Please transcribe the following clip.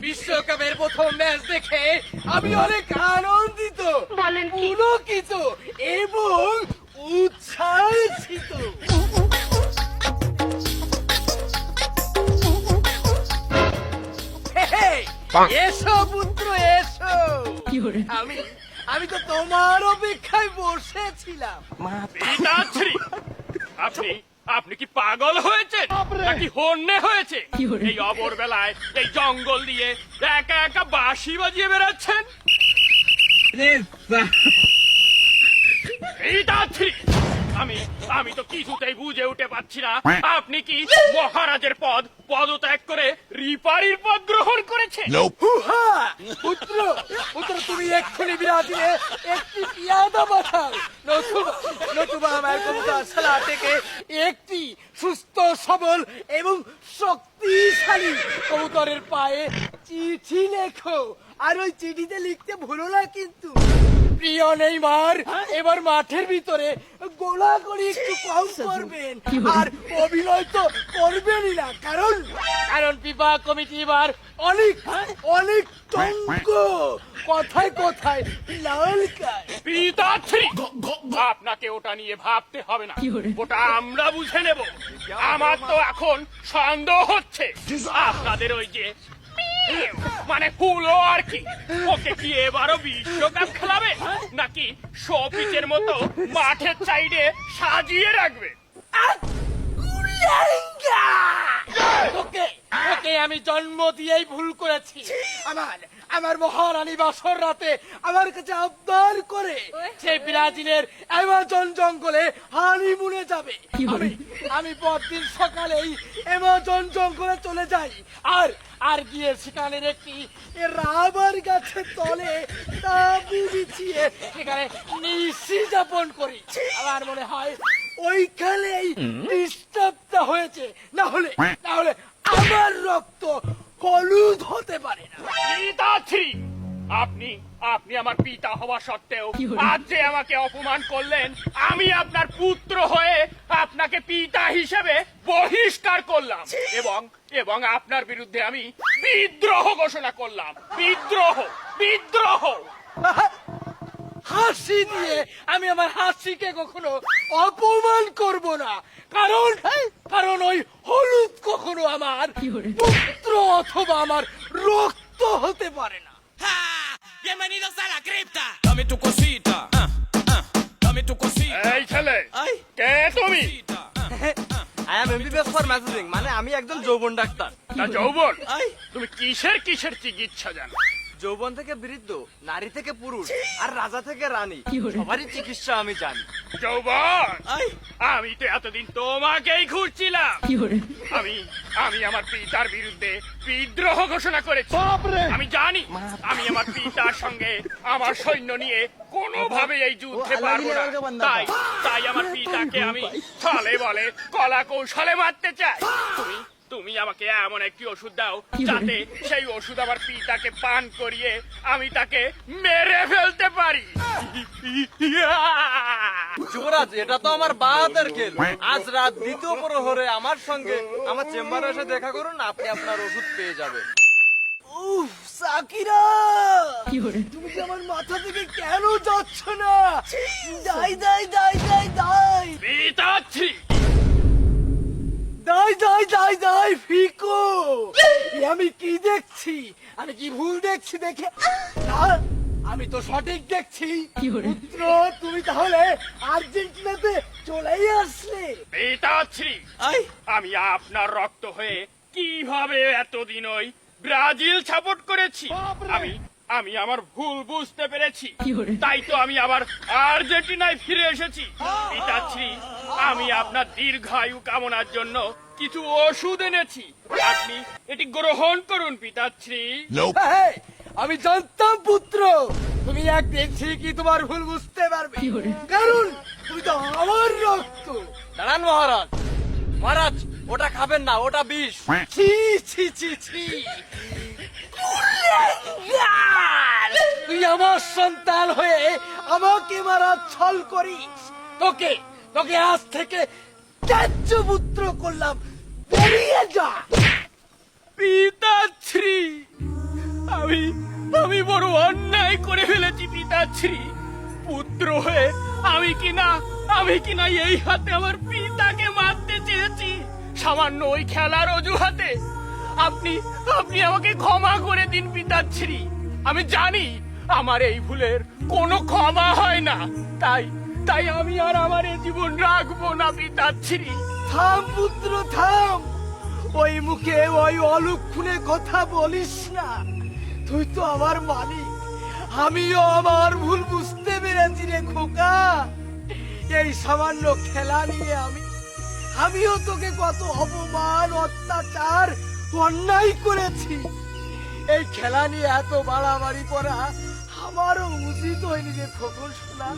বিশ্বকাপের প্রথম ম্যাচ দেখে আমি অনেক আনন্দিত, পুলকিত এবং উৎসাহিত। এসো পুত্র এসো, আমি তো তোমার অপেক্ষায় বসেছিলাম। আপনি আপনি কি পাগল হয়েছে নাকি হন্যে হয়েছে? এই অবর বেলায় এই জঙ্গল দিয়ে একা একা বাঁশি বাজিয়ে বেড়াচ্ছেন? আমি আমি তো কিছুতেই বুঝে উঠে পাচ্ছি না, আপনি কি মহারাজের পদত্যাগ করে রিপারির পদ গ্রহণ করেছেন? পুত্র পুত্র তুমি এক্ষুনি বিরাজিলে একটি পিয়াদা পাঠাও, নতুবা আমার কবুতর সালা থেকে একটি সুস্থ সবল এবং শক্তিশালী কবুতরের পায়ে চিঠি লেখো। আর ওই চিঠিতে লিখতে ভুলো না কিন্তু, প্রিয় নেইমার এবার মাঠের ভিতরে গোলাগুলি একটু কম করবেন, আর অভিনয় তো করবেনই না, কারণ ফিফা কমিটি এবার অনেক অনেক টঙ্ক, কথায় কথায় লাল কায়। পিতাশ্রী, আপনাকে ওটা নিয়ে ভাবতে হবে না, ওটা আমরা বুঝে নেব। আমার তো এখন সন্দেহ হচ্ছে আপনাদের ওই যে মানে হুলো আর কি, ওকে কি এবারও বিশ্বকাপ খেলাবে নাকি শোপিসের মতো মাঠের সাইডে সাজিয়ে রাখবে? ওকে আমি জন্ম দিয়েই ভুল করেছি। আমার মহারানী বাসর রাতে আমার কাছে আবদার করে সে ব্রাজিলের অ্যামাজন জঙ্গলে হানিমুনে যাবে। আমি পরদিন সকালেই অ্যামাজন জঙ্গলে চলে যাই, আর গিয়ে সেখানের একটি রাবার গাছের তলে তাঁবু বিছিয়ে সেখানে নিশি যাপন করি। আমার মনে হয় ওইখানেই ডিস্টার্বটা হয়েছে, না হলে আমার রক্ত হলুদ হতে পারে না। পিতাশ্রী, আপনি আপনি আমার পিতা হওয়া সত্ত্বেও আজ যে আমাকে অপমান করলেন, আমি আপনার পুত্র হয়ে আপনাকে পিতা হিসেবে বহিষ্কার করলাম এবং আপনার বিরুদ্ধে আমি বিদ্রোহ ঘোষণা করলাম। বিদ্রোহ। হাসি দিয়ে আমি আমার হাসিকে কখনো অপমান করব না, কারণ ওই হলুদ কখনো আমার পুত্র অথবা আমার রক্ত হতে পারে না। Bienvenidos a la cripta. Dame tu cosita. Dame tu cosita. এই ছেলে, কে তুমি? I am MBBS for messaging, মানে আমি একজন যৌবন ডাক্তার। না যৌবন, তুমি কিসের চিকিৎসা জানো? যৌবন থেকে বৃদ্ধ, নারী থেকে পুরুষ, আর রাজা থেকে রানী, সবারই চিকিৎসা আমি জানি। যৌবন, আমি তো এতদিন তোমাকেই খুঁজছিলাম। আমি আমার পিতার বিরুদ্ধে বিদ্রোহ ঘোষণা করেছি। আমি জানি আমি আমার পিতার সঙ্গে আমার সৈন্য নিয়ে কোনোভাবে এই যুদ্ধে পারবো না। তাই আমার পিতাকে আমি ছলে বলে কলা কৌশলে মারতে চাই। তুমি আমাকে এমন একটি ওষুধ দাও যাতে সেই ওষুধ আমার পিতাকে পান করিয়ে আমি তাকে মেরে ফেলতে পারি। যুবরাজ, এটা তো আমার বাহাতের খেল। আজ রাত দ্বিতীয় প্রহরে আমার সঙ্গে আমার চেম্বারে এসে দেখা করুন, আপনি আপনার ওষুধ পেয়ে যাবেন। উফ সাকিরা, তুমি কি আমার মাথা থেকে কেন যাচ্ছ না? দাই পিতাশ্রী, দাই ফিকো, আমি কি দেখছি? আমি কি ভুল দেখছি? দেখে না, আমি তো সঠিক দেখছি। পুত্র, তুমি তাহলে আর্জেন্টিনাতে চলেই আসলে। পিতাশ্রী, আমি আপনার রক্ত হয়ে কিভাবে এতদিন ওই ব্রাজিল সাপোর্ট করেছি, আমি আমার ভুল বুঝতে পেরেছি। তাই তো আমি আবার আর্জেন্টিনায় ফিরে এসেছি। পিতাশ্রী, আমি আপনার দীর্ঘায়ু কামনার জন্য কিছু ওষুধ এনেছি, আপনি এটি গ্রহণ করুন। পিতাশ্রী, আমি জানতাম পুত্র, তুমি একদিন ঠিকই তোমার ভুল বুঝতে পারবে, কারণ তুমি তো আমার রক্ত। দাঁড়ান মহারাজ, ওটা খাবেন না, ওটা বিষ। ছি ছি ছি ছি, তুই আমার সন্তান হয়ে আমাকে মারার ছল করিস। তোকে আজ থেকে ত্যায্য পুত্র করলাম, বেরিয়ে যা। পিতাশ্রী। অন্যায় করে ফেলেছি পিতাশ্রী। পুত্র হয়ে আমি কিনা এই হাতে আমার পিতাকে মারতে চেয়েছি সামান্য ওই খেলার অজুহাতে। আপনি আপনি আমাকে ক্ষমা করে দিন পিতাশ্রী। আমি জানি আমার এই ভুলের কোনো ক্ষমা হয় না, তাই আমি আর আমার এই জীবন রাখবো না পিতাশ্রী। থাম পুত্র থাম, ওই মুখে ওই অলক্ষণে কথা বলিস না। তুই তো আমার মালিক, আমিও আমার ভুল বুঝতে পেরেছি রে খোকা। এই সামান্য খেলা নিয়ে আমিও তোকে কত অপমান অত্যাচার অন্যায় করেছি। এই খেলা নিয়ে এত বাড়াবাড়ি করা আমারও উচিত হয়নি রে খোকন শোনা।